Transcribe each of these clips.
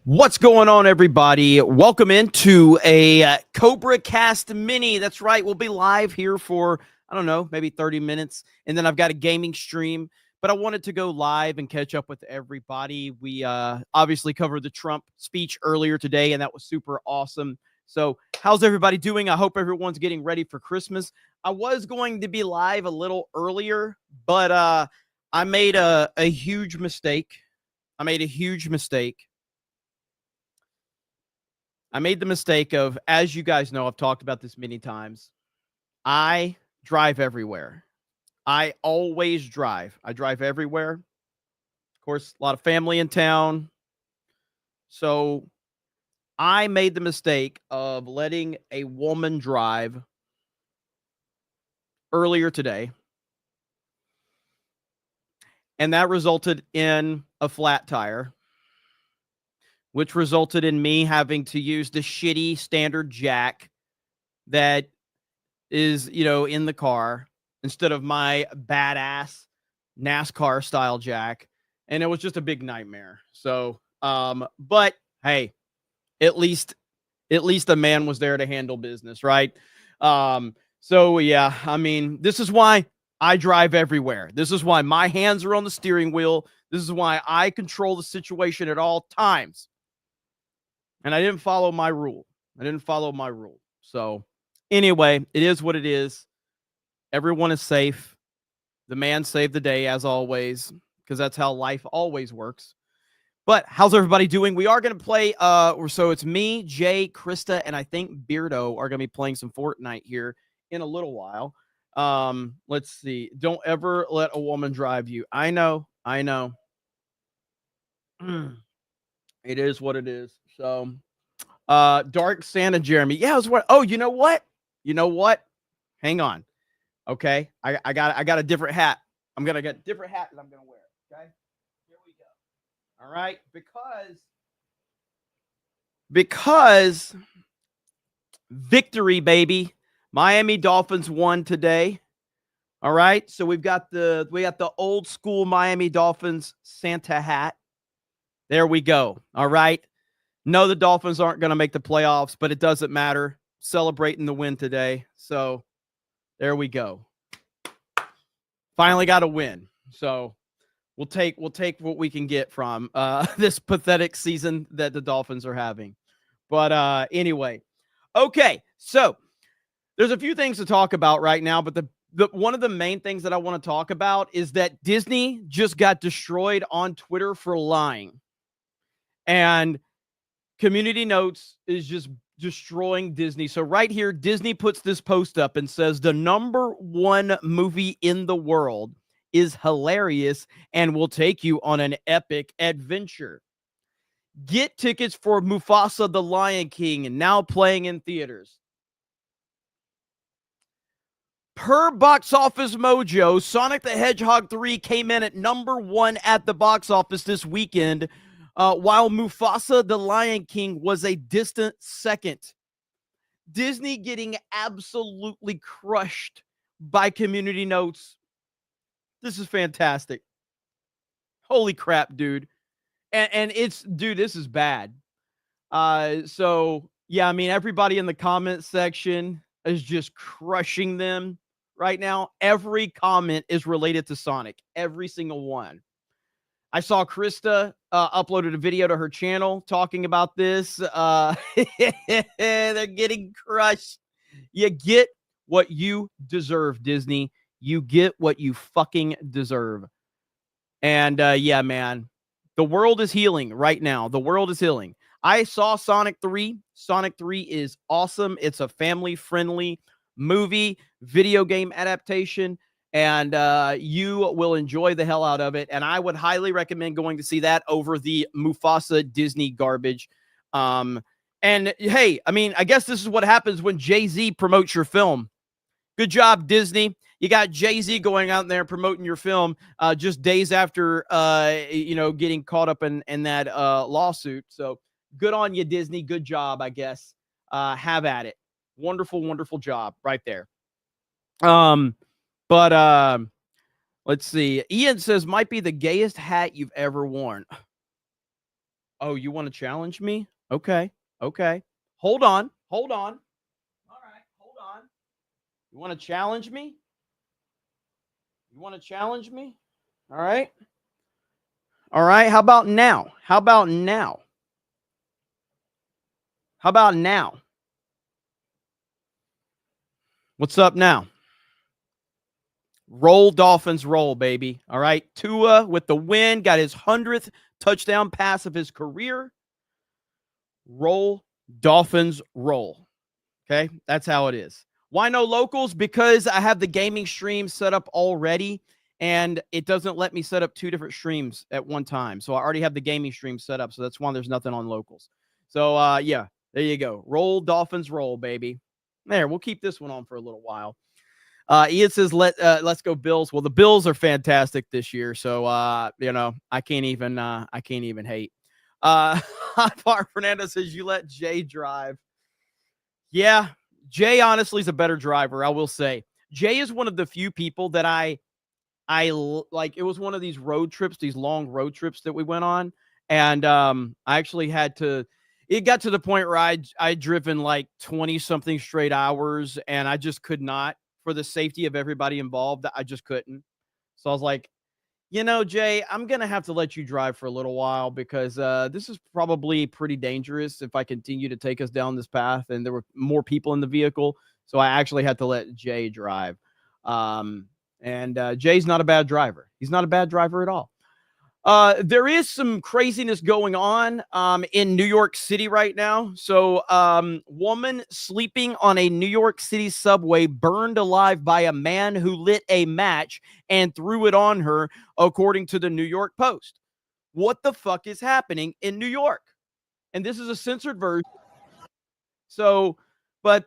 What's going on, everybody? Welcome into a CobraCast Mini. That's right. We'll be live here for, I don't know, maybe 30 minutes. And then I've got a gaming stream. But I wanted to go live and catch up with everybody. We obviously covered the Trump speech earlier today, and that was super awesome. So how's everybody doing? I hope everyone's getting ready for Christmas. I was going to be live a little earlier, but I made a huge mistake. I made the mistake of, as you guys know, I've talked about this many times. I drive everywhere. I always drive. I drive everywhere. Of course, a lot of family in town. So I made the mistake of letting a woman drive earlier today. And that resulted in a flat tire, which resulted in me having to use the shitty standard jack that is, in the car instead of my badass NASCAR style jack. And it was just a big nightmare. So, but hey, at least a man was there to handle business, right? So yeah, I mean, this is why I drive everywhere. This is why my hands are on the steering wheel. This is why I control the situation at all times. And I didn't follow my rule. So anyway, it is what it is. Everyone is safe. The man saved the day, as always, because that's how life always works. But how's everybody doing? We are going to play, so it's me, Jay, Krista, and I think Beardo are going to be playing some Fortnite here in a little while. Let's see. Don't ever let a woman drive you. I know. It is what it is. So, Dark Santa Jeremy. Yeah, it was what. Oh, you know what? Hang on. Okay. I got a different hat. I'm going to get a different hat that I'm going to wear. Okay. Here we go. All right. Because victory, baby. Miami Dolphins won today. All right. So we got the old school Miami Dolphins Santa hat. There we go. All right. No, the Dolphins aren't going to make the playoffs, but it doesn't matter. Celebrating the win today. So there we go. Finally got a win. So we'll take what we can get from this pathetic season that the Dolphins are having. But anyway, okay. So there's a few things to talk about right now, but the one of the main things that I want to talk about is that Disney just got destroyed on Twitter for lying. And Community Notes is just destroying Disney. So right here, Disney puts this post up and says the #1 movie in the world is hilarious and will take you on an epic adventure. Get tickets for Mufasa the Lion King, now playing in theaters. Per Box Office Mojo, Sonic the Hedgehog 3 came in at #1 at the box office this weekend, while Mufasa the Lion King was a distant second. Disney getting absolutely crushed by Community Notes. This is fantastic. Holy crap, dude. And it's, dude, this is bad. So, yeah, I mean, everybody in the comment section is just crushing them right now. Every comment is related to Sonic. Every single one. I saw Krista uploaded a video to her channel talking about this. They're getting crushed. You get what you deserve, Disney. You get what you fucking deserve. And yeah, man, the world is healing right now. The world is healing. I saw Sonic 3. Sonic 3 is awesome. It's a family-friendly movie, video game adaptation. And you will enjoy the hell out of it. And I would highly recommend going to see that over the Mufasa Disney garbage. And hey, I mean, I guess this is what happens when Jay-Z promotes your film. Good job, Disney. You got Jay-Z going out there promoting your film just days after, getting caught up in that lawsuit. So good on you, Disney. Good job, I guess. Have at it. Wonderful, wonderful job right there. But let's see. Ian says, might be the gayest hat you've ever worn. Oh, you want to challenge me? Okay. Okay. Hold on. Hold on. All right. Hold on. You want to challenge me? You want to challenge me? All right. All right. How about now? How about now? How about now? What's up now? Roll, Dolphins, roll, baby. All right. Tua with the win, got his 100th touchdown pass of his career. Roll, Dolphins, roll. Okay. That's how it is. Why no locals? Because I have the gaming stream set up already, and it doesn't let me set up two different streams at one time. So I already have the gaming stream set up. So that's why there's nothing on locals. So, yeah, there you go. Roll, Dolphins, roll, baby. There, we'll keep this one on for a little while. Ian says, let's go Bills. Well, the Bills are fantastic this year. So, I can't even hate. Far Fernandez says, you let Jay drive. Yeah, Jay honestly is a better driver, I will say. Jay is one of the few people that I like. It was one of these road trips, these long road trips that we went on, and I actually had to. It got to the point where I'd driven like 20 something straight hours, and I just could not, for the safety of everybody involved. I just couldn't. So I was like, Jay, I'm going to have to let you drive for a little while because this is probably pretty dangerous if I continue to take us down this path. And there were more people in the vehicle. So I actually had to let Jay drive. And Jay's not a bad driver. He's not a bad driver at all. There is some craziness going on in New York City right now. So, woman sleeping on a New York City subway burned alive by a man who lit a match and threw it on her, according to the New York Post. What the fuck is happening in New York? And this is a censored version. So, but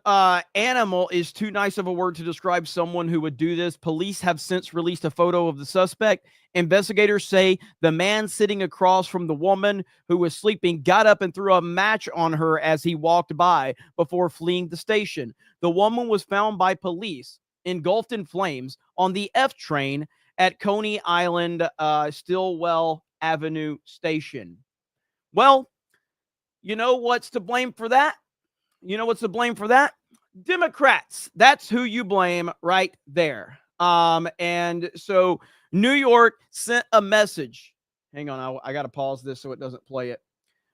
animal is too nice of a word to describe someone who would do this. Police have since released a photo of the suspect. Investigators say the man sitting across from the woman who was sleeping got up and threw a match on her as he walked by before fleeing the station. The woman was found by police engulfed in flames on the F train at Coney Island, Stillwell Avenue station. Well, you know what's to blame for that? You know what's to blame for that? Democrats. That's who you blame right there. And so New York sent a message. Hang on, I got to pause this so it doesn't play it.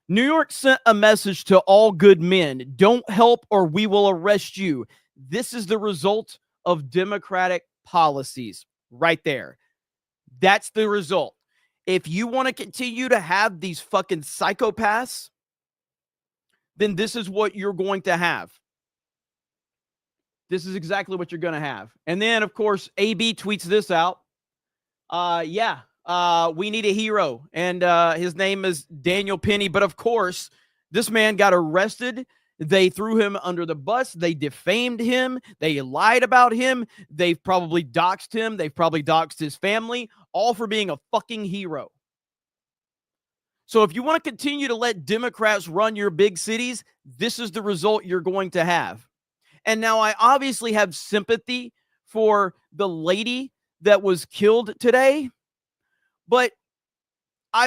New York sent a message to all good men. Don't help or we will arrest you. This is the result of Democratic policies right there. That's the result. If you want to continue to have these fucking psychopaths, then this is what you're going to have. This is exactly what you're going to have. And then, of course, AB tweets this out. We need a hero. And his name is Daniel Penny. But, of course, this man got arrested. They threw him under the bus. They defamed him. They lied about him. They've probably doxed him. They've probably doxed his family, all for being a fucking hero. So if you want to continue to let Democrats run your big cities, this is the result you're going to have. And now I obviously have sympathy for the lady that was killed today, but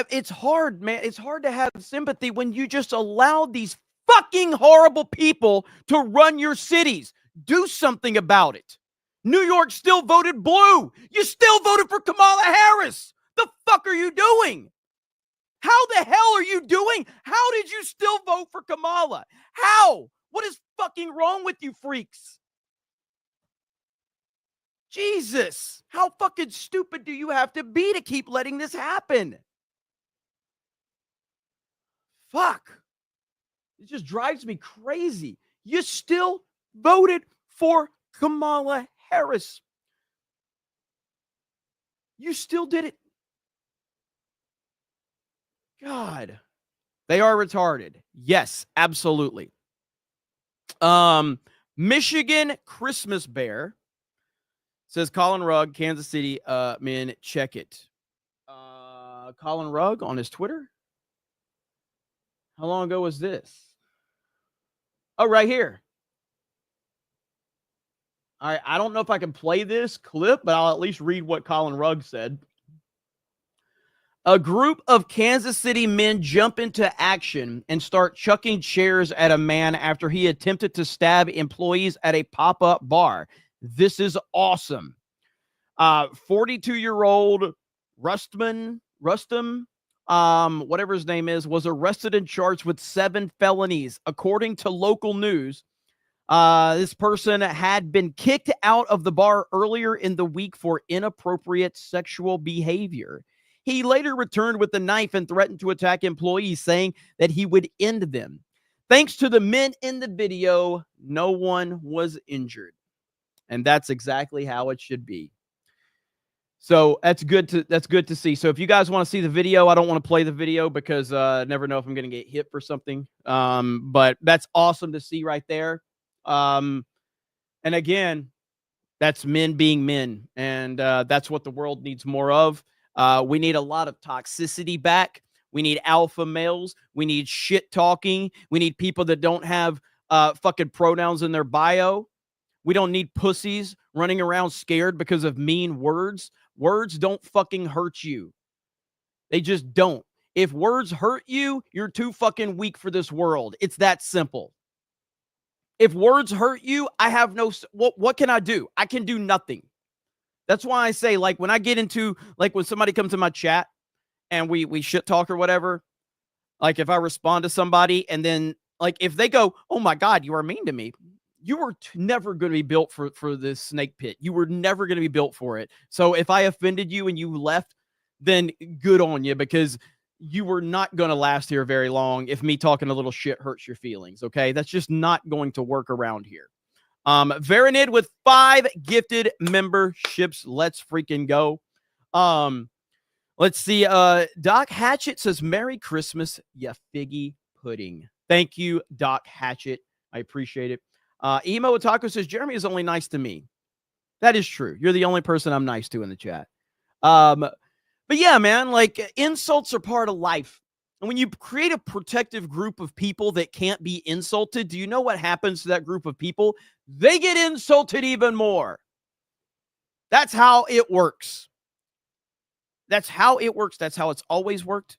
it's hard, man. It's hard to have sympathy when you just allowed these fucking horrible people to run your cities. Do something about it. New York still voted blue. You still voted for Kamala Harris. The fuck are you doing? How the hell are you doing? How did you still vote for Kamala? How? What is fucking wrong with you freaks? Jesus. How fucking stupid do you have to be to keep letting this happen? Fuck. It just drives me crazy. You still voted for Kamala Harris. You still did it. God, they are retarded. Yes, absolutely. Michigan Christmas Bear says Colin Rugg, Kansas City, men, check it. Colin Rugg on his Twitter. How long ago was this? Oh, right here. All right, I don't know if I can play this clip, but I'll at least read what Colin Rugg said. A group of Kansas City men jump into action and start chucking chairs at a man after he attempted to stab employees at a pop-up bar. This is awesome. 42-year-old Rustum, whatever his name is, was arrested and charged with 7 felonies. According to local news, this person had been kicked out of the bar earlier in the week for inappropriate sexual behavior. He later returned with a knife and threatened to attack employees, saying that he would end them. Thanks to the men in the video, no one was injured. And that's exactly how it should be. So that's good to see. So if you guys want to see the video, I don't want to play the video because I never know if I'm going to get hit for something. But that's awesome to see right there. And again, that's men being men. And that's what the world needs more of. We need a lot of toxicity back. We need alpha males. We need shit talking. We need people that don't have fucking pronouns in their bio. We don't need pussies running around scared because of mean words. Words don't fucking hurt you. They just don't. If words hurt you, you're too fucking weak for this world. It's that simple. If words hurt you, I have no... What can I do? I can do nothing. That's why I say, like, when I get into, like, when somebody comes to my chat and we shit talk or whatever, like, if I respond to somebody and then, like, if they go, oh my God, you are mean to me, you were never going to be built for this snake pit. You were never going to be built for it. So if I offended you and you left, then good on you, because you were not going to last here very long if me talking a little shit hurts your feelings, okay? That's just not going to work around here. Veronid with 5 gifted memberships. Let's freaking go. Let's see. Doc Hatchet says, Merry Christmas, ya figgy pudding. Thank you, Doc Hatchet. I appreciate it. Emo Otaku says, Jeremy is only nice to me. That is true. You're the only person I'm nice to in the chat. But yeah, man, like, insults are part of life. And when you create a protective group of people that can't be insulted, do you know what happens to that group of people? They get insulted even more. That's how it works. That's how it works. That's how it's always worked.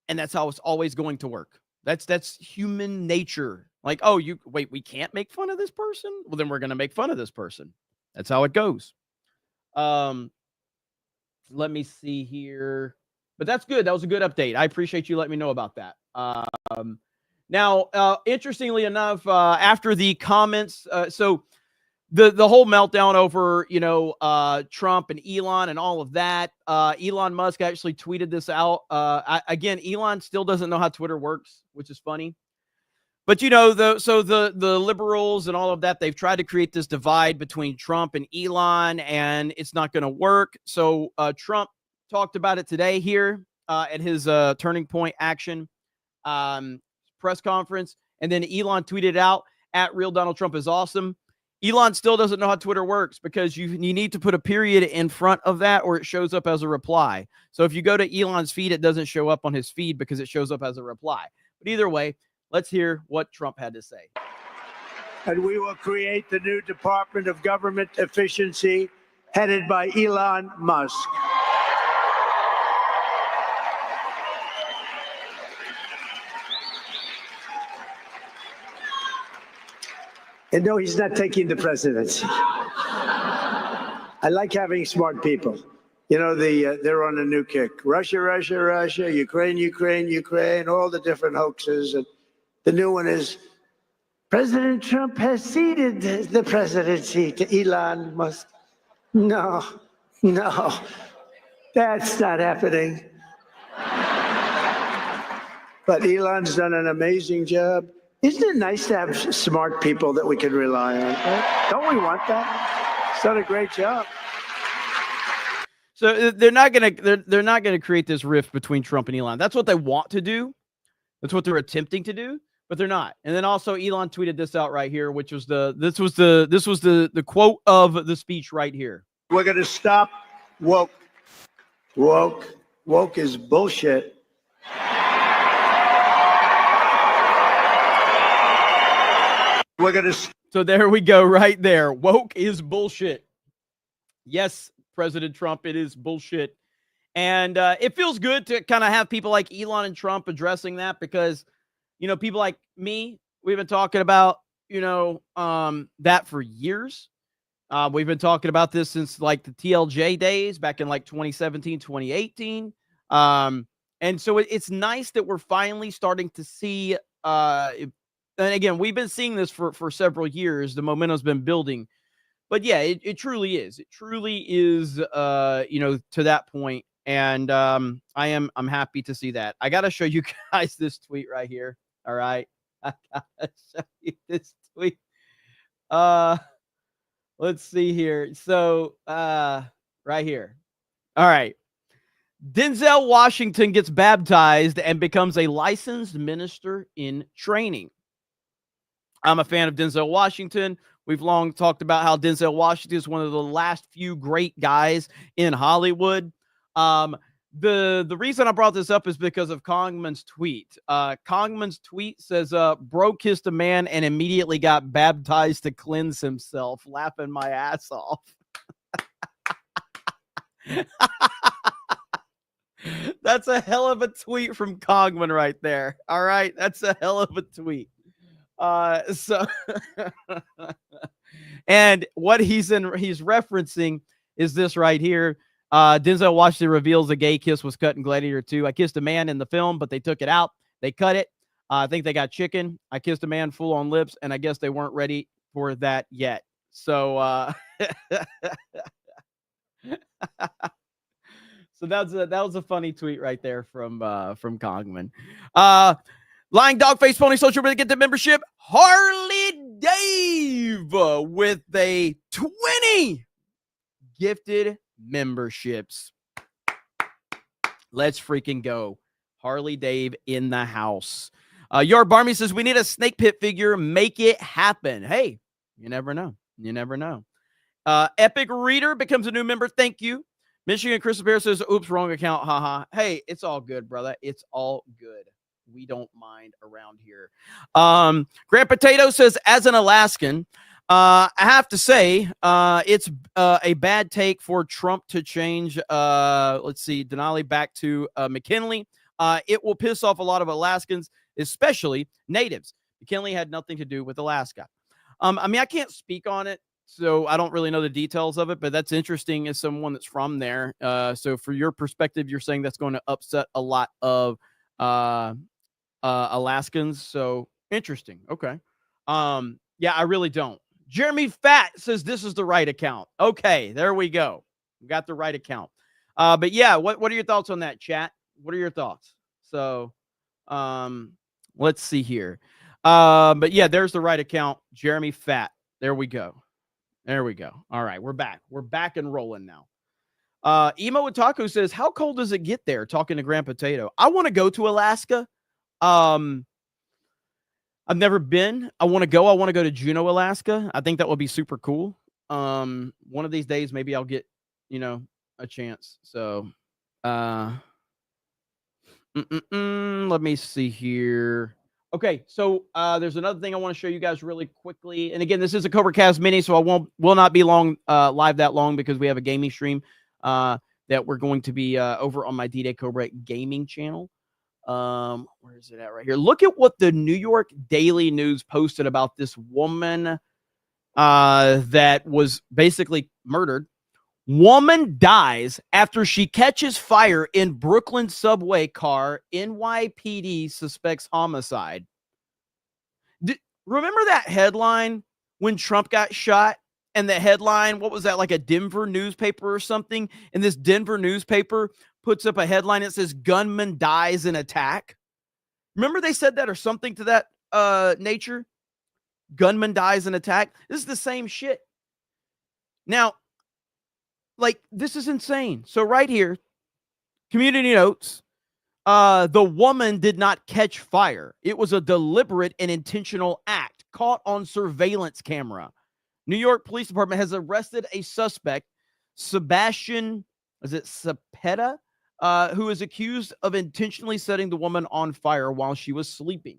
And that's how it's always going to work. That's human nature. Like, oh, we can't make fun of this person? Well, then we're going to make fun of this person. That's how it goes. Let me see here. But that's good. That was a good update. I appreciate you letting me know about that. Now, interestingly enough, after the comments, so the whole meltdown over, Trump and Elon and all of that, Elon Musk actually tweeted this out. Again, Elon still doesn't know how Twitter works, which is funny. But, the liberals and all of that, they've tried to create this divide between Trump and Elon, and it's not going to work. So Trump talked about it today here at his Turning Point Action press conference. And then Elon tweeted out, at Real Donald Trump is awesome. Elon still doesn't know how Twitter works, because you need to put a period in front of that or it shows up as a reply. So if you go to Elon's feed, it doesn't show up on his feed because it shows up as a reply. But either way, let's hear what Trump had to say. And we will create the new Department of Government Efficiency headed by Elon Musk. And no, he's not taking the presidency. I like having smart people. They're on a new kick. Russia, Russia, Russia, Ukraine, Ukraine, Ukraine, all the different hoaxes. And the new one is, President Trump has ceded the presidency to Elon Musk. No, that's not happening. But Elon's done an amazing job. Isn't it nice to have smart people that we can rely on? Right? Don't we want that? He's done a great job. So they're not gonna create this rift between Trump and Elon. That's what they want to do. That's what they're attempting to do, but they're not. And then also Elon tweeted this out right here, which was this was the quote of the speech right here. We're gonna stop woke. Woke is bullshit. So there we go, right there. Woke is bullshit. Yes, President Trump, it is bullshit. And it feels good to kind of have people like Elon and Trump addressing that because, people like me, we've been talking about, that for years. We've been talking about this since like the TLJ days back in like 2017, 2018. And so it's nice that we're finally starting to see, and again, we've been seeing this for several years. The momentum's been building, but yeah, it truly is. It truly is, to that point. And I'm happy to see that. I got to show you guys this tweet right here. All right. I got to show you this tweet. Let's see here. So, right here. All right. Denzel Washington gets baptized and becomes a licensed minister in training. I'm a fan of Denzel Washington. We've long talked about how Denzel Washington is one of the last few great guys in Hollywood. The reason I brought this up is because of Congman's tweet. Congman's tweet says, bro kissed a man and immediately got baptized to cleanse himself, laughing my ass off. That's a hell of a tweet from Congman right there. All right. That's a hell of a tweet. And what he's referencing is this right here. Denzel Washington reveals a gay kiss was cut in Gladiator 2. I kissed a man in the film, but they took it out. They cut it. I think they got chicken. I kissed a man full on lips, and I guess they weren't ready for that yet. So, so that was a funny tweet right there from Congman. Lying Dog Face Pony Social Media Get the membership. Harley Dave with a 20 gifted memberships. Let's freaking go. Harley Dave in the house. Your Barmy says we need a snake pit figure. Make it happen. Hey, you never know. You never know. Epic Reader becomes a new member. Thank you. Michigan Crystal Bear says, oops, wrong account. Haha. Hey, it's all good, brother. It's all good. We don't mind around here. Grant Potato says, as an Alaskan, I have to say, it's a bad take for Trump to change, let's see, Denali back to McKinley. It will piss off a lot of Alaskans, especially natives. McKinley had nothing to do with Alaska. I mean, I can't speak on it, so I don't really know the details of it, but that's interesting as someone that's from there. So for your perspective, you're saying that's going to upset a lot of Alaskans. So interesting. Okay. Yeah, I really don't. Jeremy Fat says this is the right account. Okay, there we go. We got the right account. But yeah, what are your thoughts on that, chat? What are your thoughts? So let's see here. But yeah, there's the right account. Jeremy Fat. There we go. There we go. All right, we're back. We're back and rolling now. Emo Otaku says, how cold does it get there? Talking to Grand Potato. I want to go to Alaska. I've never been. I want to go. I want to go to Juneau, Alaska. I think that would be super cool. One of these days, maybe I'll get, a chance. So, let me see here. Okay, so there's another thing I want to show you guys really quickly. And again, this is a CobraCast Mini, so I will not be long live that long because we have a gaming stream that we're going to be over on my D-Day Cobra gaming channel. Where is it at right here? Look at what the New York Daily News posted about this woman that was basically murdered. Woman dies after she catches fire in Brooklyn subway car. NYPD suspects homicide. Remember that headline when Trump got shot? And the headline, what was that, like a Denver newspaper or something? And this Denver newspaper puts up a headline that says gunman dies in attack. Remember they said that or something to that nature? Gunman dies in attack. This is the same shit. Now, like, this is insane. So right here, community notes, the woman did not catch fire. It was a deliberate and intentional act caught on surveillance camera. New York Police Department has arrested a suspect, Sebastian, is it Cepeda, who is accused of intentionally setting the woman on fire while she was sleeping.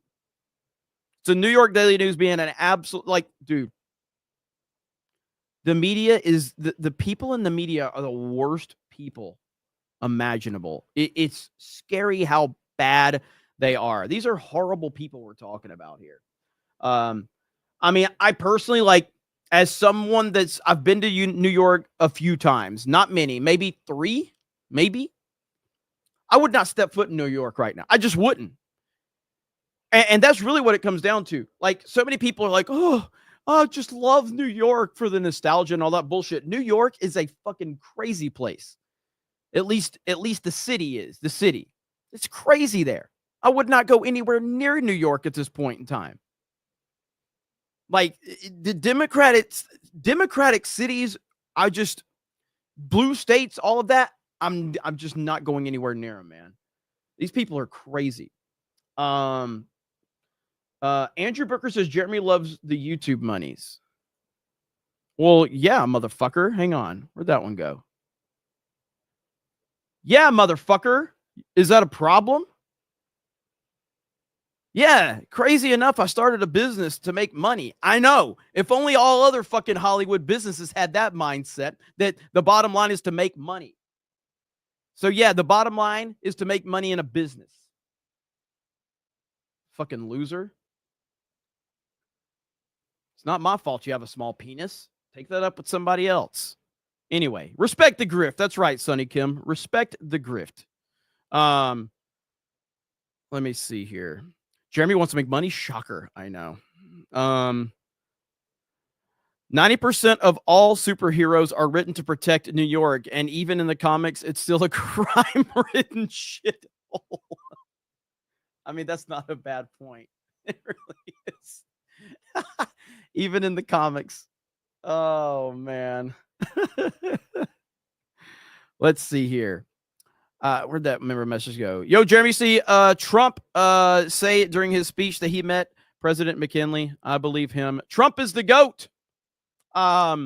So New York Daily News being an absolute, like, dude, the media is, the people in the media are the worst people imaginable. It's scary how bad they are. These are horrible people we're talking about here. I mean, I personally, like, as someone I've been to New York a few times, not many, maybe 3, maybe. I would not step foot in New York right now. I just wouldn't. And that's really what it comes down to. Like, so many people are like, oh, I just love New York for the nostalgia and all that bullshit. New York is a fucking crazy place. At least the city is. The city. It's crazy there. I would not go anywhere near New York at this point in time. Like, the democratic cities, blue states, all of that, I'm just not going anywhere near them, man. These people are crazy. Andrew Booker says Jeremy loves the YouTube monies. Well, yeah, motherfucker. Hang on. Where'd that one go? Yeah, motherfucker. Is that a problem? Yeah, crazy enough, I started a business to make money. I know. If only all other fucking Hollywood businesses had that mindset, that the bottom line is to make money. So yeah, the bottom line is to make money in a business. Fucking loser. It's not my fault you have a small penis. Take that up with somebody else. Anyway, respect the grift. That's right, Sonny Kim. Respect the grift. Let me see here. Jeremy wants to make money. Shocker. I know. 90% of all superheroes are written to protect New York, and even in the comics, it's still a crime-ridden shithole. I mean, that's not a bad point. It really is. Even in the comics. Oh, man. Let's see here. Where'd that member message go? Yo, Jeremy, see Trump say during his speech that he met President McKinley. I believe him. Trump is the GOAT. Well,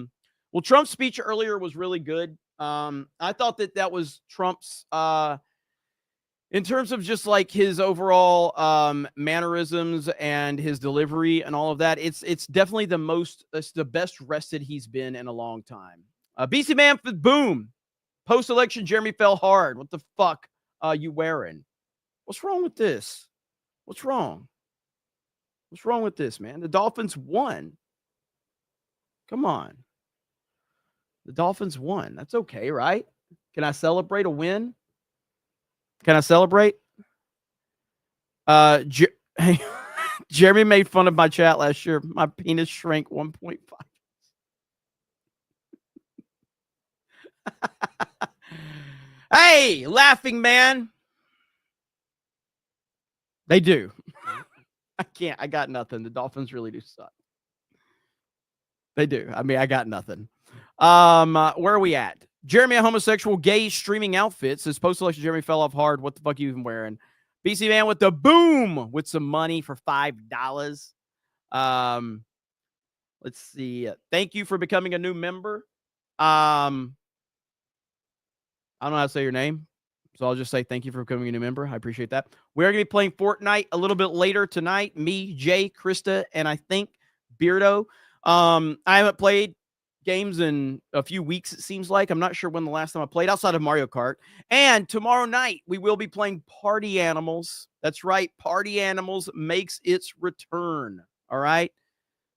Trump's speech earlier was really good. I thought that was Trump's in terms of just like his overall mannerisms and his delivery and all of that. It's definitely it's the best rested he's been in a long time. BC Man, boom. Post-election, Jeremy fell hard. What the fuck are you wearing? What's wrong with this? What's wrong? What's wrong with this, man? The Dolphins won. Come on. The Dolphins won. That's okay, right? Can I celebrate a win? Can I celebrate? Jeremy made fun of my chat last year. My penis shrank 1.5. Hey, laughing man. They do. I can't. I got nothing. The Dolphins really do suck. They do. I mean, I got nothing. Where are we at? Jeremy, a homosexual gay streaming outfits. His post-election Jeremy fell off hard. What the fuck are you even wearing? BC Man with the boom with some money for $5. Let's see. Thank you for becoming a new member. I don't know how to say your name, so I'll just say thank you for becoming a new member. I appreciate that. We're going to be playing Fortnite a little bit later tonight. Me, Jay, Krista, and I think Beardo. I haven't played games in a few weeks, it seems like. I'm not sure when the last time I played outside of Mario Kart. And tomorrow night, we will be playing Party Animals. That's right. Party Animals makes its return. All right.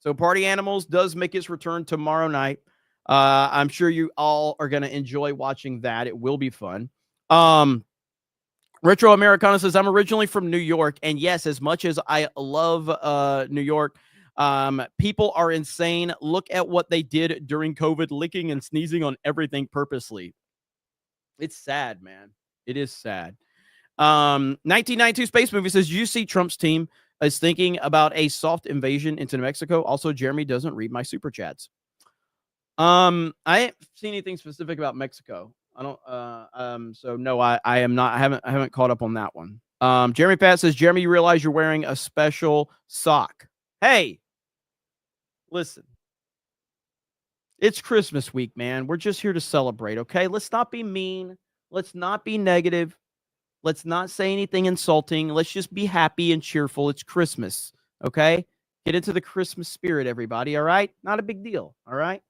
So Party Animals does make its return tomorrow night. I'm sure you all are going to enjoy watching that. It will be fun. Retro Americana says, I'm originally from New York. And yes, as much as I love New York, people are insane. Look at what they did during COVID, licking and sneezing on everything purposely. It's sad, man. It is sad. 1992 Space Movie says, you see Trump's team is thinking about a soft invasion into New Mexico. Also, Jeremy doesn't read my super chats. I haven't seen anything specific about Mexico. I don't, so no, I am not, I haven't caught up on that one. Jeremy Pat says, Jeremy, you realize you're wearing a special sock. Hey, listen, it's Christmas week, man. We're just here to celebrate. Okay. Let's not be mean. Let's not be negative. Let's not say anything insulting. Let's just be happy and cheerful. It's Christmas. Okay. Get into the Christmas spirit, everybody. All right. Not a big deal. All right.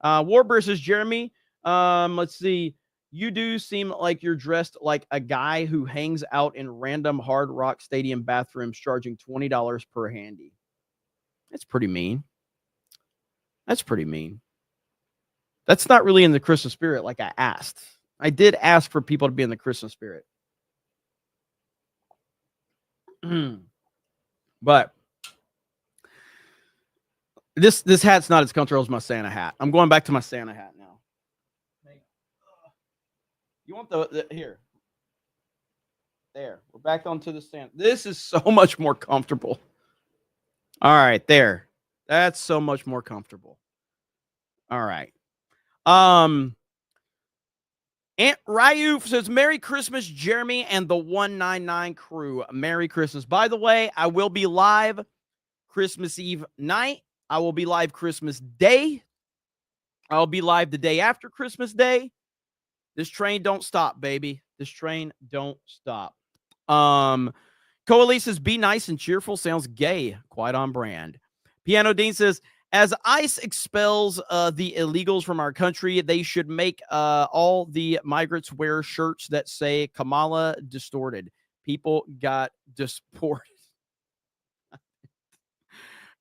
Warburst says, Jeremy, let's see. You do seem like you're dressed like a guy who hangs out in random Hard Rock Stadium bathrooms charging $20 per handy. That's pretty mean. That's pretty mean. That's not really in the Christmas spirit like I asked. I did ask for people to be in the Christmas spirit. But this hat's not as comfortable as my Santa hat. I'm going back to my Santa hat now. You want the here? There. We're back onto the Santa. This is so much more comfortable. All right, there. That's so much more comfortable. All right. Aunt Ryu says, Merry Christmas, Jeremy and the 199 crew. Merry Christmas. By the way, I will be live Christmas Eve night. I will be live Christmas Day. I'll be live the day after Christmas Day. This train don't stop, baby. This train don't stop. Coalesce says, be nice and cheerful. Sounds gay. Quite on brand. Piano Dean says, as ICE expels the illegals from our country, they should make all the migrants wear shirts that say Kamala distorted. People got disported.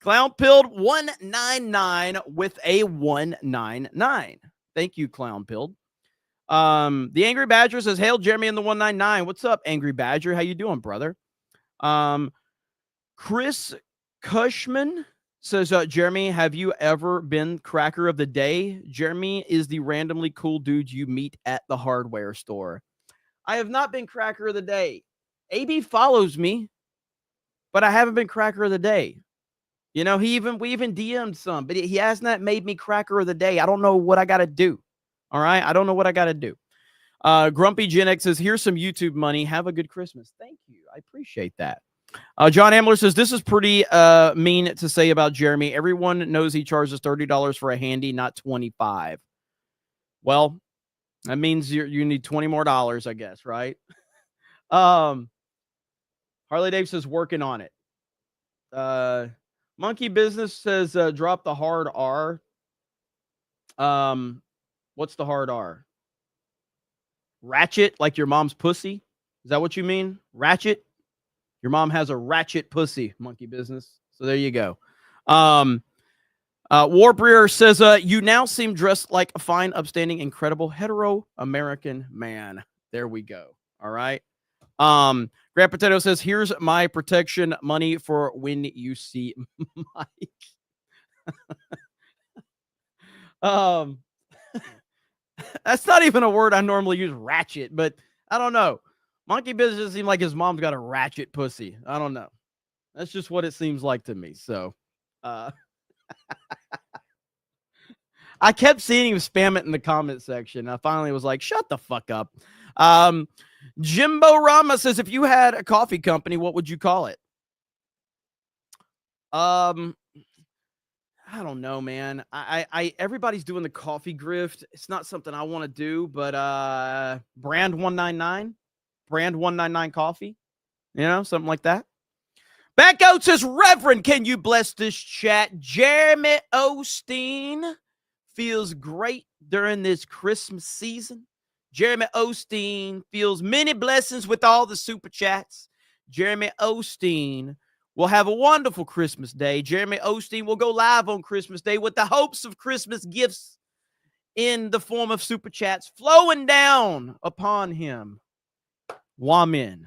Clown Pilled 199 with a 199. Thank you, Clown Pilled. The Angry Badger says, hail Jeremy and the 199. What's up, Angry Badger? How you doing, brother? Chris Cushman says, Jeremy, have you ever been cracker of the day? Jeremy is the randomly cool dude you meet at the hardware store. I have not been cracker of the day. AB follows me, but I haven't been cracker of the day. You know, we even DM'd some, but he has not made me cracker of the day. I don't know what I got to do. All right. I don't know what I got to do. Grumpy Gen X says, here's some YouTube money. Have a good Christmas. Thank you. I appreciate that. John Ambler says, this is pretty mean to say about Jeremy. Everyone knows he charges $30 for a handy, not $25. Well, that means you need $20 more, I guess, right? Harley Dave says, working on it. Monkey Business says, drop the hard R. What's the hard R? Ratchet, like your mom's pussy? Is that what you mean? Ratchet? Your mom has a ratchet pussy, Monkey Business. So there you go. Warbrier says, you now seem dressed like a fine, upstanding, incredible, hetero American man. There we go. All right. Grant Potato says, here's my protection money for when you see Mike. That's not even a word I normally use, ratchet, but I don't know. Monkey Business seems like his mom's got a ratchet pussy. I don't know. That's just what it seems like to me. So, I kept seeing him spam it in the comment section. I finally was like, shut the fuck up. Jimbo Rama says, if you had a coffee company, what would you call it? I don't know, man. Everybody's doing the coffee grift. It's not something I want to do, but brand 199 coffee, you know, something like that. Back out says, Reverend, can you bless this chat? Jeremy Osteen feels great during this Christmas season. Jeremy Osteen feels many blessings with all the super chats. Jeremy Osteen will have a wonderful Christmas day. Jeremy Osteen will go live on Christmas Day with the hopes of Christmas gifts in the form of super chats flowing down upon him. Wamin.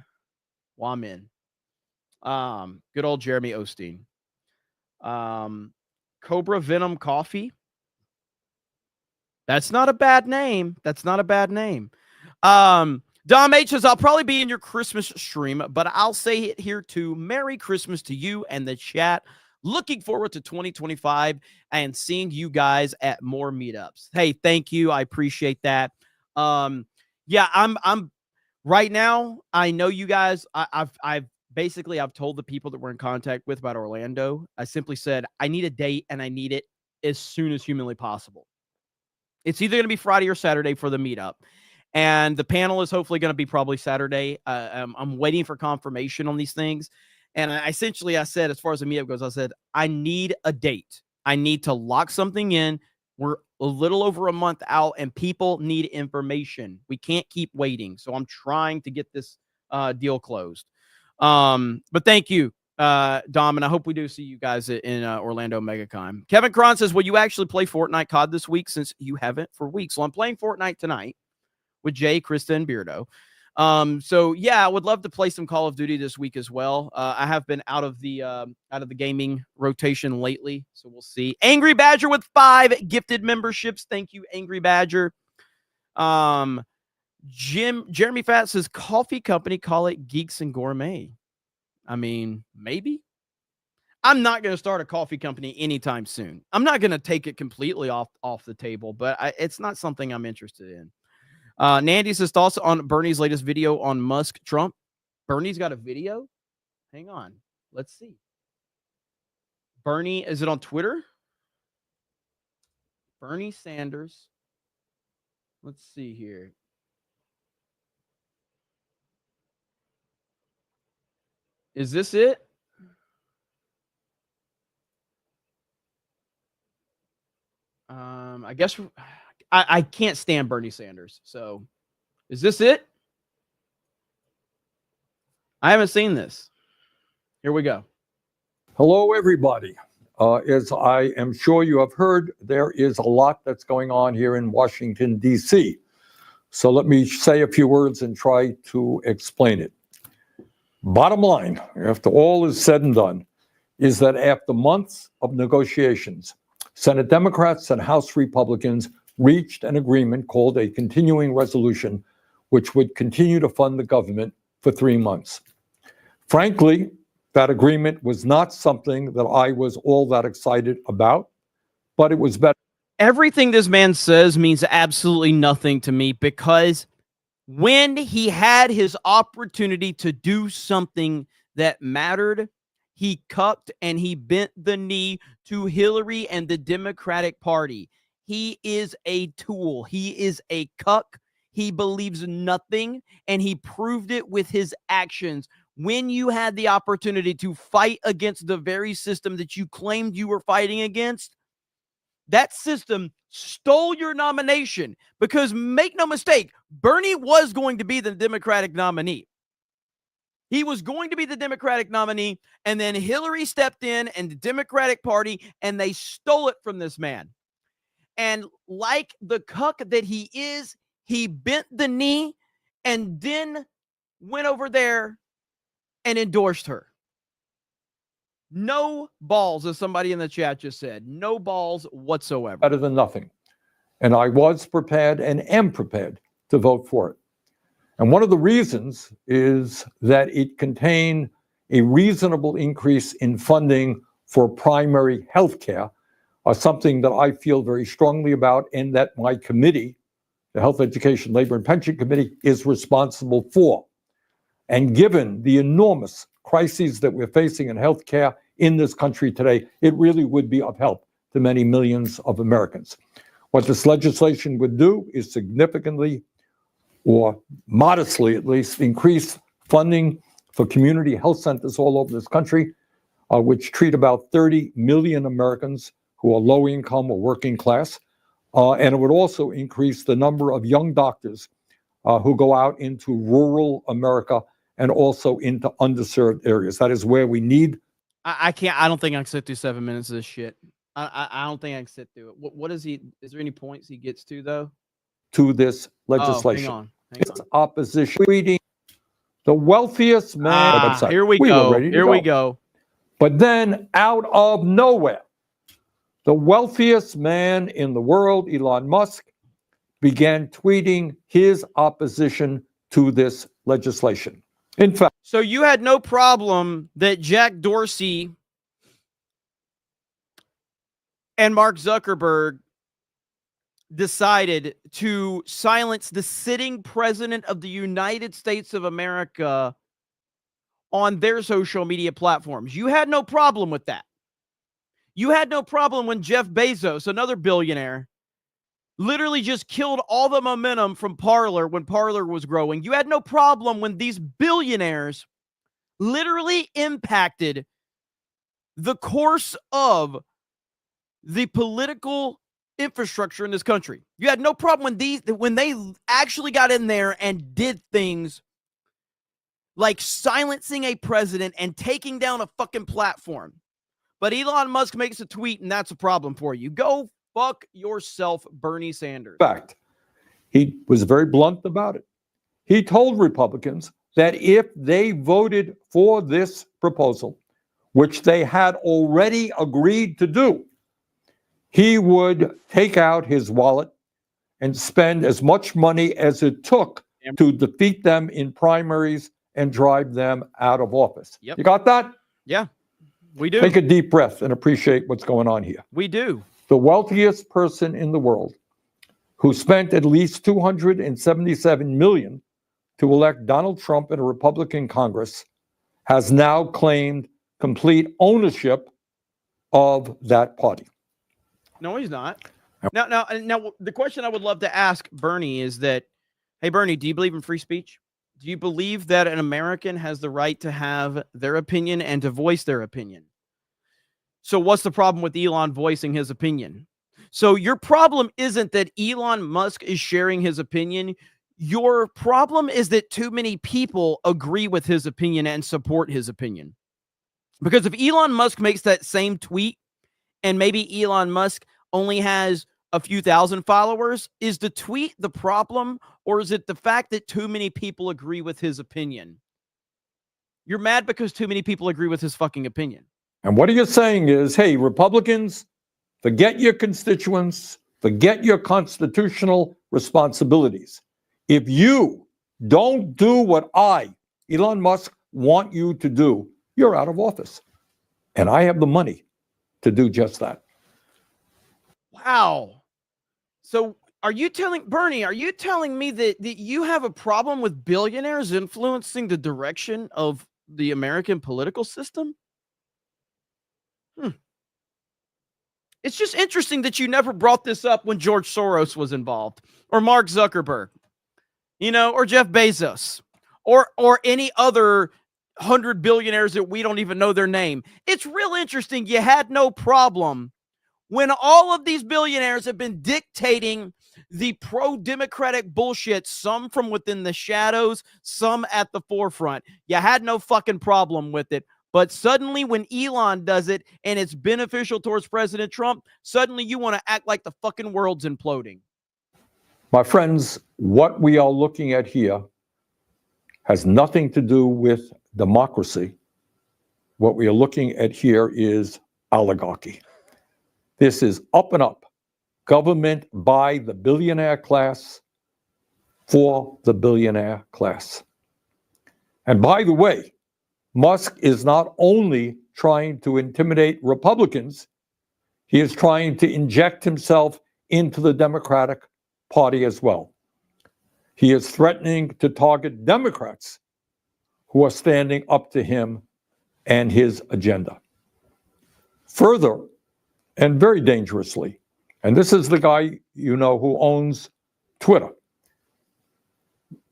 Good old Jeremy Osteen. Cobra Venom Coffee. That's not a bad name. Dom H says, I'll probably be in your Christmas stream, but I'll say it here too. Merry Christmas to you and the chat. Looking forward to 2025 and seeing you guys at more meetups. Hey, thank you. I appreciate that. Yeah, I'm right now. I know you guys. I've told the people that we're in contact with about Orlando. I simply said, I need a date and I need it as soon as humanly possible. It's either going to be Friday or Saturday for the meetup. And the panel is hopefully going to be probably Saturday. I'm waiting for confirmation on these things. And I said, as far as the meetup goes, I said, I need a date. I need to lock something in We're a little over a month out, and people need information. We can't keep waiting. So I'm trying to get this deal closed. But thank you, Dom, and I hope we do see you guys in Orlando MegaCon. Kevin Cron says, will you actually play Fortnite COD this week, since you haven't for weeks? Well, I'm playing Fortnite tonight with Jay, Krista, and Beardo. So yeah, I would love to play some Call of Duty this week as well. I have been out of the gaming rotation lately, so we'll see. Angry Badger with 5 gifted memberships. Thank you, Angry Badger. Jeremy Fat says, coffee company, call it Geeks and Gourmet. I mean, maybe. I'm not going to start a coffee company anytime soon. I'm not going to take it completely off the table, but it's not something I'm interested in. Nandy says, thoughts on Bernie's latest video on Musk Trump. Bernie's got a video? Hang on. Let's see. Bernie, is it on Twitter? Bernie Sanders. Let's see here. Is this it? I guess I can't stand Bernie Sanders. So is this it? I haven't seen this. Here we go. Hello, everybody. As I am sure you have heard, there is a lot that's going on here in Washington, D.C. So let me say a few words and try to explain it. Bottom line, after all is said and done, is that after months of negotiations, Senate Democrats and House Republicans reached an agreement called a continuing resolution, which would continue to fund the government for 3 months. Frankly, that agreement was not something that I was all that excited about, but it was better. Everything this man says means absolutely nothing to me, because when he had his opportunity to do something that mattered, he cucked and he bent the knee to Hillary and the Democratic Party. He is a tool. He is a cuck. He believes nothing, and he proved it with his actions. When you had the opportunity to fight against the very system that you claimed you were fighting against, that system stole your nomination, because make no mistake, Bernie was going to be the Democratic nominee. He was going to be the Democratic nominee, and then Hillary stepped in and the Democratic Party, and they stole it from this man. And like the cuck that he is, he bent the knee and then went over there and endorsed her. No balls, as somebody in the chat just said. No balls whatsoever. Better than nothing. And I was prepared and am prepared to vote for it. And one of the reasons is that it contained a reasonable increase in funding for primary health care, something that I feel very strongly about, and that my committee, the Health, Education, Labor, and Pension Committee, is responsible for. And given the enormous crises that we're facing in healthcare in this country today, it really would be of help to many millions of Americans. What this legislation would do is significantly, or modestly at least, increase funding for community health centers all over this country, which treat about 30 million Americans who are low income or working class. And it would also increase the number of young doctors who go out into rural America and also into underserved areas. That is where we need. I can't. I don't think I can sit through 7 minutes of this shit. I don't think I can sit through it. What is he? Is there any points he gets to though? To this legislation. Oh, hang on. It's opposition. Reading the wealthiest man. Here we go. Here we go. But then out of nowhere, the wealthiest man in the world, Elon Musk, began tweeting his opposition to this legislation. In fact, so you had no problem that Jack Dorsey and Mark Zuckerberg decided to silence the sitting president of the United States of America on their social media platforms. You had no problem with that. You had no problem when Jeff Bezos, another billionaire, literally just killed all the momentum from Parler when Parler was growing. You had no problem when these billionaires literally impacted the course of the political infrastructure in this country. You had no problem when they actually got in there and did things like silencing a president and taking down a fucking platform. But Elon Musk makes a tweet and that's a problem for you. Go fuck yourself, Bernie Sanders. Fact. He was very blunt about it. He told Republicans that if they voted for this proposal, which they had already agreed to do, he would take out his wallet and spend as much money as it took to defeat them in primaries and drive them out of office. Yep. You got that? Yeah, we do. Take a deep breath and appreciate what's going on here. We do. The wealthiest person in the world, who spent at least $277 million to elect Donald Trump in a Republican Congress, has now claimed complete ownership of that party. No, he's not. Now, the question I would love to ask Bernie is that, hey, Bernie, do you believe in free speech? Do you believe that an American has the right to have their opinion and to voice their opinion? So what's the problem with Elon voicing his opinion? So your problem isn't that Elon Musk is sharing his opinion. Your problem is that too many people agree with his opinion and support his opinion. Because if Elon Musk makes that same tweet and maybe Elon Musk only has a few thousand followers, is the tweet the problem, or is it the fact that too many people agree with his opinion? You're mad because too many people agree with his fucking opinion. And what you're saying is, hey, Republicans, forget your constituents, forget your constitutional responsibilities. If you don't do what I, Elon Musk, want you to do, you're out of office. And I have the money to do just that. Wow. So are you telling me that you have a problem with billionaires influencing the direction of the American political system? It's just interesting that you never brought this up when George Soros was involved, or Mark Zuckerberg, or Jeff Bezos, or any other 100 billionaires that we don't even know their name. It's real interesting. You had no problem when all of these billionaires have been dictating the pro-democratic bullshit, some from within the shadows, some at the forefront. You had no fucking problem with it. But suddenly when Elon does it and it's beneficial towards President Trump, suddenly you want to act like the fucking world's imploding. My friends, what we are looking at here has nothing to do with democracy. What we are looking at here is oligarchy. This is up and up. Government by the billionaire class for the billionaire class. And by the way, Musk is not only trying to intimidate Republicans, he is trying to inject himself into the Democratic Party as well. He is threatening to target Democrats who are standing up to him and his agenda. Further, and very dangerously, and this is the guy who owns Twitter.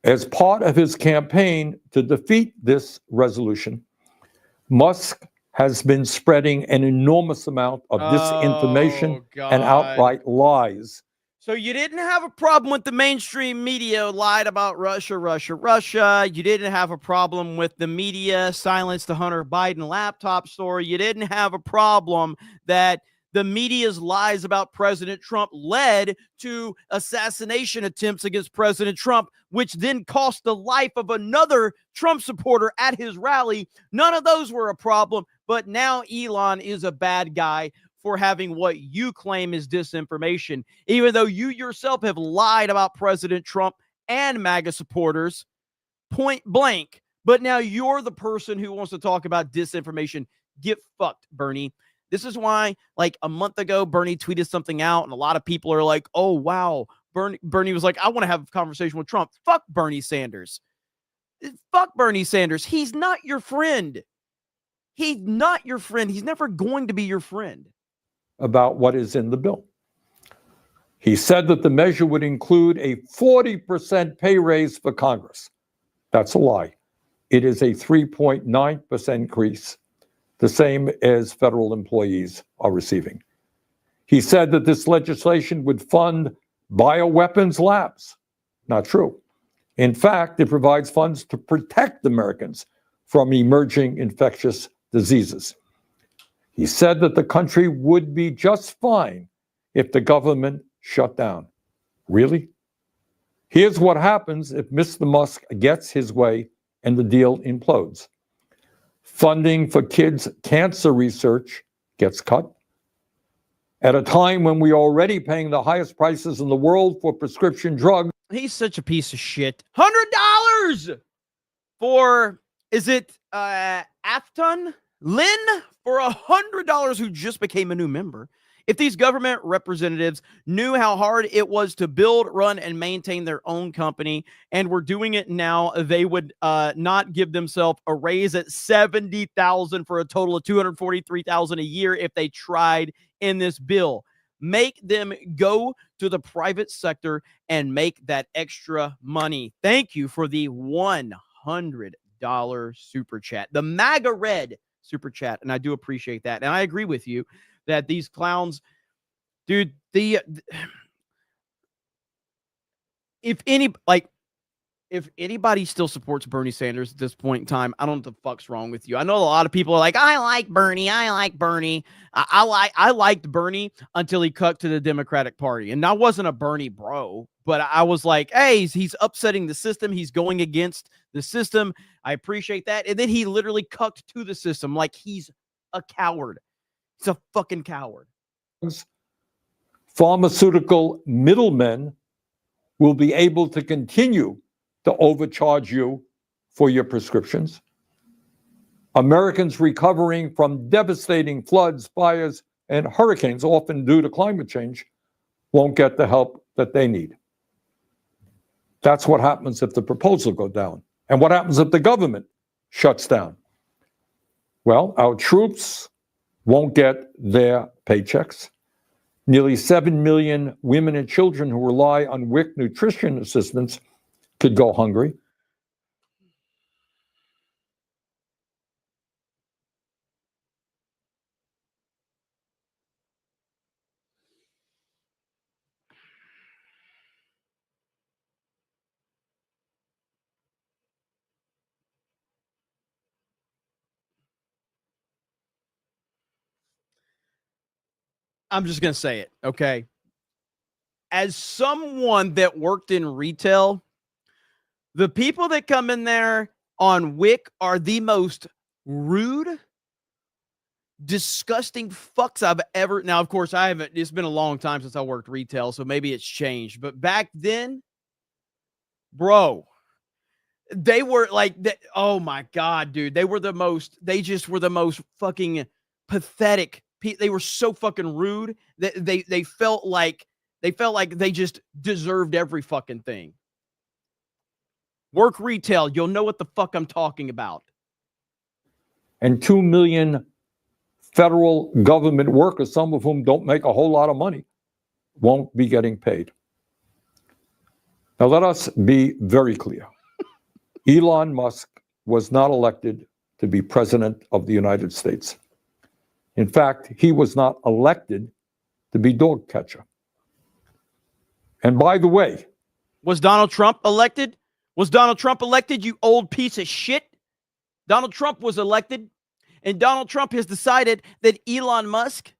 As part of his campaign to defeat this resolution, Musk has been spreading an enormous amount of disinformation and outright lies. So you didn't have a problem with the mainstream media lied about Russia. You didn't have a problem with the media silenced the Hunter Biden laptop story. You didn't have a problem that the media's lies about President Trump led to assassination attempts against President Trump, which then cost the life of another Trump supporter at his rally. None of those were a problem, but now Elon is a bad guy for having what you claim is disinformation, even though you yourself have lied about President Trump and MAGA supporters point blank. But now you're the person who wants to talk about disinformation. Get fucked, Bernie. This is why, like a month ago, Bernie tweeted something out, and a lot of people are like, oh, wow. Bernie was like, I want to have a conversation with Trump. Fuck Bernie Sanders. Fuck Bernie Sanders. He's not your friend. He's not your friend. He's never going to be your friend. About what is in the bill. He said that the measure would include a 40% pay raise for Congress. That's a lie. It is a 3.9% increase, the same as federal employees are receiving. He said that this legislation would fund bioweapons labs. Not true. In fact, it provides funds to protect Americans from emerging infectious diseases. He said that the country would be just fine if the government shut down. Really? Here's what happens if Mr. Musk gets his way and the deal implodes. Funding for kids' cancer research gets cut. At a time when we are already paying the highest prices in the world for prescription drugs. He's such a piece of shit. $100 for, is it Afton Lynn? For $100 who just became a new member. If these government representatives knew how hard it was to build, run, and maintain their own company, and were doing it now, they would not give themselves a raise at $70,000 for a total of $243,000 a year if they tried in this bill. Make them go to the private sector and make that extra money. Thank you for the $100 super chat. The MAGA Red super chat, and I do appreciate that. And I agree with you that these clowns, dude, if anybody still supports Bernie Sanders at this point in time, I don't know what the fuck's wrong with you. I know a lot of people are like, I like Bernie. I liked Bernie until he cut to the Democratic Party. And I wasn't a Bernie bro, but I was like, hey, he's upsetting the system. He's going against the system. I appreciate that. And then he literally cucked to the system like he's a coward. He's a fucking coward. Pharmaceutical middlemen will be able to continue to overcharge you for your prescriptions. Americans recovering from devastating floods, fires, and hurricanes, often due to climate change, won't get the help that they need. That's what happens if the proposal goes down. And what happens if the government shuts down? Well, our troops won't get their paychecks. Nearly 7 million women and children who rely on WIC nutrition assistance could go hungry. I'm just going to say it, okay? As someone that worked in retail, the people that come in there on WIC are the most rude, disgusting fucks I've ever. Now, of course, I haven't. It's been a long time since I worked retail, so maybe it's changed. But back then, bro, they were like, oh my God, dude. They just were the most fucking pathetic. They were so fucking rude that they felt like they just deserved every fucking thing. Work retail, you'll know what the fuck I'm talking about. And 2 million federal government workers, some of whom don't make a whole lot of money, won't be getting paid. Now, let us be very clear. Elon Musk was not elected to be president of the United States. In fact, he was not elected to be dog catcher. And by the way, was Donald Trump elected? Was Donald Trump elected, you old piece of shit? Donald Trump was elected, and Donald Trump has decided that Elon Musk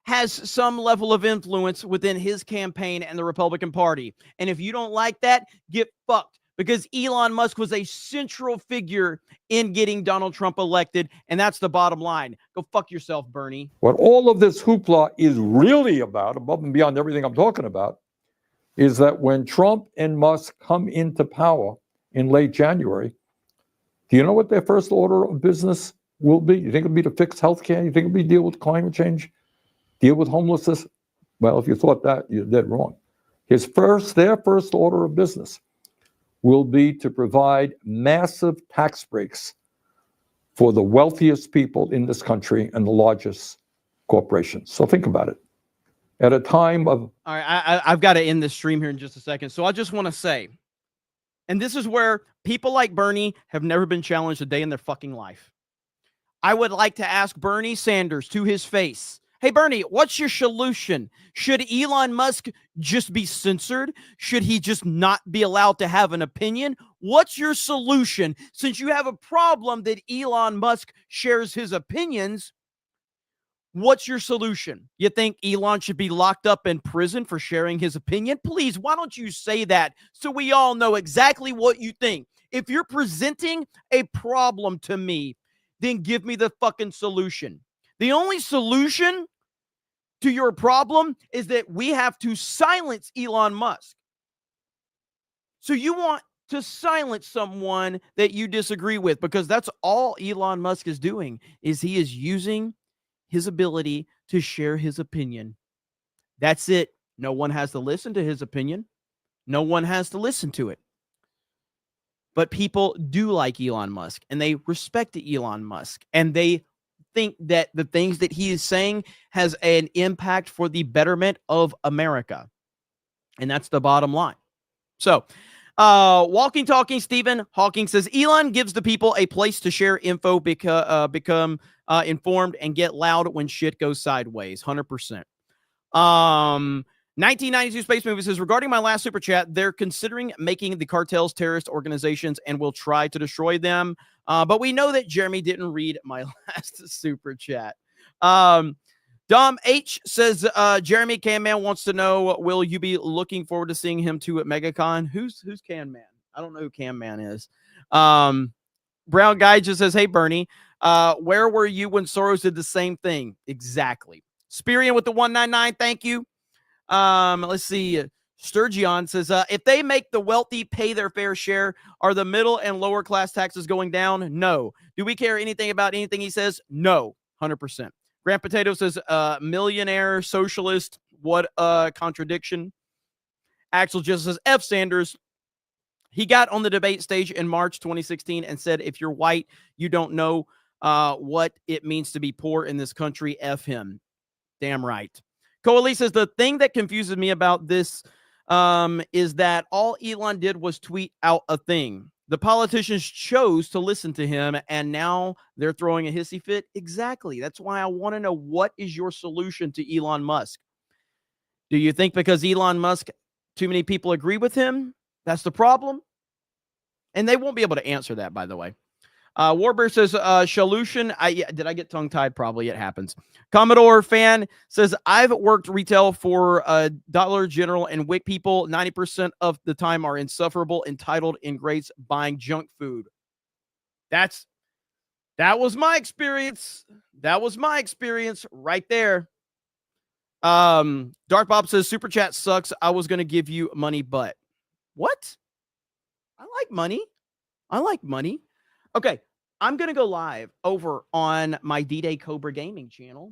has some level of influence within his campaign and the Republican Party. And if you don't like that, get fucked, because Elon Musk was a central figure in getting Donald Trump elected, and that's the bottom line. Go fuck yourself, Bernie. What all of this hoopla is really about, above and beyond everything I'm talking about, is that when Trump and Musk come into power in late January, do you know what their first order of business will be? You think it'll be to fix healthcare? You think it'll be deal with climate change? Deal with homelessness? Well, if you thought that, you're dead wrong. Their first order of business will be to provide massive tax breaks for the wealthiest people in this country and the largest corporations. So think about it. At a time of... All right, I've got to end this stream here in just a second. So I just want to say, and this is where people like Bernie have never been challenged a day in their fucking life. I would like to ask Bernie Sanders to his face, Hey, Bernie, what's your solution? Should Elon Musk just be censored? Should he just not be allowed to have an opinion? What's your solution? Since you have a problem that Elon Musk shares his opinions, what's your solution? You think Elon should be locked up in prison for sharing his opinion? Please, why don't you say that so we all know exactly what you think? If you're presenting a problem to me, then give me the fucking solution. The only solution to your problem is that we have to silence Elon Musk. So you want to silence someone that you disagree with, because that's all Elon Musk is doing, is he is using his ability to share his opinion. That's it. No one has to listen to his opinion. No one has to listen to it. But people do like Elon Musk, and they respect Elon Musk, and they think that the things that he is saying has an impact for the betterment of America. And that's the bottom line. So, Walking Talking Stephen Hawking says, Elon gives the people a place to share info, become informed, and get loud when shit goes sideways. 100%. 1992 Space Movie says, regarding my last super chat, they're considering making the cartels terrorist organizations and will try to destroy them. But we know that Jeremy didn't read my last super chat. Dom H says, Jeremy Can Man wants to know, will you be looking forward to seeing him too at MegaCon? Who's Can Man? I don't know who Can Man is. Brown Guy just says, hey, Bernie, where were you when Soros did the same thing? Exactly. Spirian with the 199, thank you. Let's see. Sturgeon says, if they make the wealthy pay their fair share, are the middle and lower class taxes going down? No. Do we care anything about anything he says? No. 100%. Grant Potato says, millionaire socialist. What a contradiction. Axel just says, F. Sanders. He got on the debate stage in March 2016 and said, if you're white, you don't know what it means to be poor in this country. F him. Damn right. Coaly says, the thing that confuses me about this is that all Elon did was tweet out a thing. The politicians chose to listen to him, and now they're throwing a hissy fit. Exactly. That's why I want to know, what is your solution to Elon Musk? Do you think because Elon Musk, too many people agree with him? That's the problem? And they won't be able to answer that, by the way. Warbear says, solution. Did I get tongue-tied? Probably. It happens. Commodore Fan says, I've worked retail for Dollar General and WIC people. 90% of the time are insufferable, entitled, ingrates, buying junk food. That was my experience. That was my experience right there. Dark Bob says, Super Chat sucks. I was going to give you money, but what? I like money. I like money. Okay, I'm going to go live over on my D-Day Cobra Gaming channel.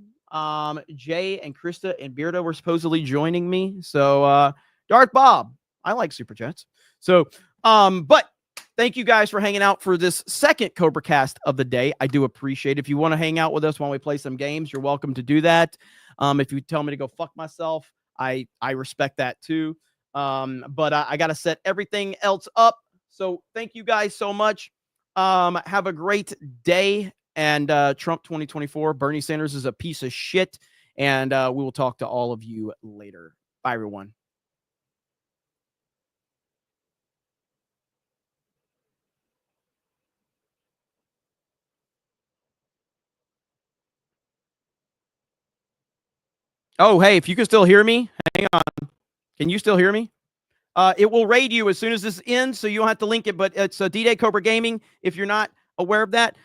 Jay and Krista and Beardo were supposedly joining me. So, Darth Bob, I like Super Chats. So, but thank you guys for hanging out for this second CobraCast of the day. I do appreciate it. If you want to hang out with us while we play some games, you're welcome to do that. If you tell me to go fuck myself, I respect that too. But I got to set everything else up. So thank you guys so much. Have a great day. And Trump 2024, Bernie Sanders is a piece of shit. And we will talk to all of you later. Bye, everyone. Oh, hey, if you can still hear me, hang on. Can you still hear me? It will raid you as soon as this ends, so you don't have to link it, but it's D-Day Cobra Gaming, if you're not aware of that.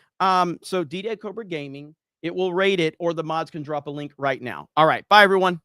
So D-Day Cobra Gaming, it will raid it, or the mods can drop a link right now. All right, bye, everyone.